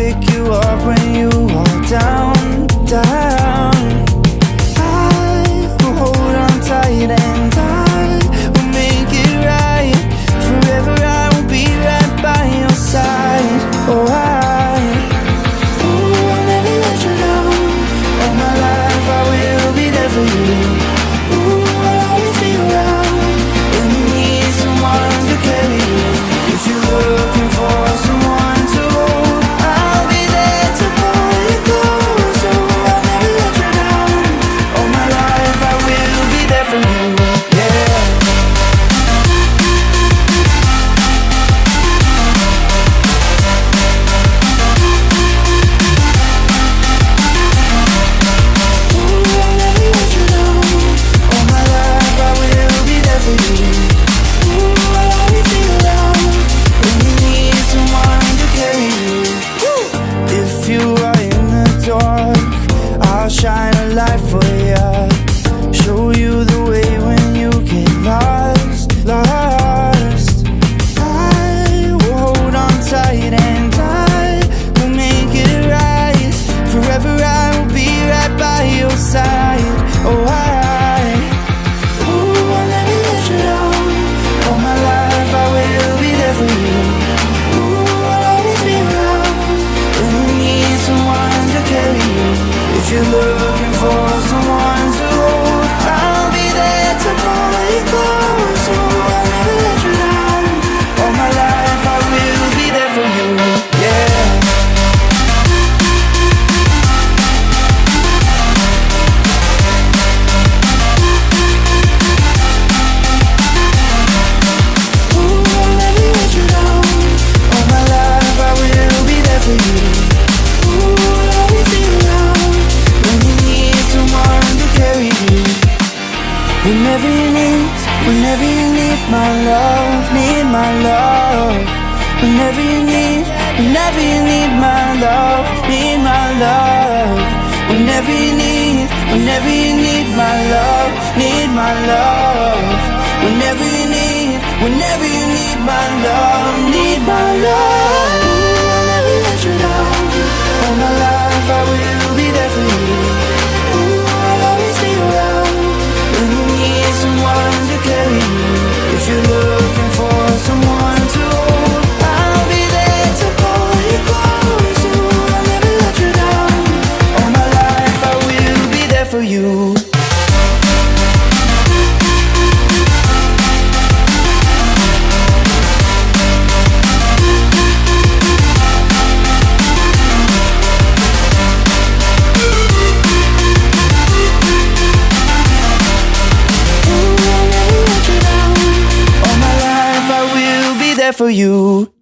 pick you up when you are down, down. I will hold on tight and I will make it right. Forever I will be right by your side. Oh, I'll never let you down. All my life I will be there for you. Ooh, I'll always be around when you need someone to carry you. If you're looking for someone to hold, I'll be there to pull you close. Oh, I'll never let you down. All my life I will be there for you. Yeah. Shine a light for ya, show you the way when you get lost, lost. I will hold on tight and I will make it right. Forever I will be right by your side. Oh, I'll never let you down. All my life I will be there for you. Ooh, I'll always be around when you need someone to carry you. If you're looking for someone to hold, I'll be there to pull you close. Oh, I'll never let you down. All my life I will be there for you. Yeah. Ooh, I'll never let you down. All my life I will be there for you. Ooh, I'll always be around when you need someone to carry you. Whenever you need my love, need my love. Whenever you need my love, need my love. Whenever you need my love, need my love. Whenever you need my love, need my love. Ooh, I'll never let you down. All my life I will be there for you. Ooh, I'll always be around when you need someone to carry you. If you're looking for someone to hold, I'll be there to pull you close. Ooh, I'll never let you down. All my life I will be there for you. For you.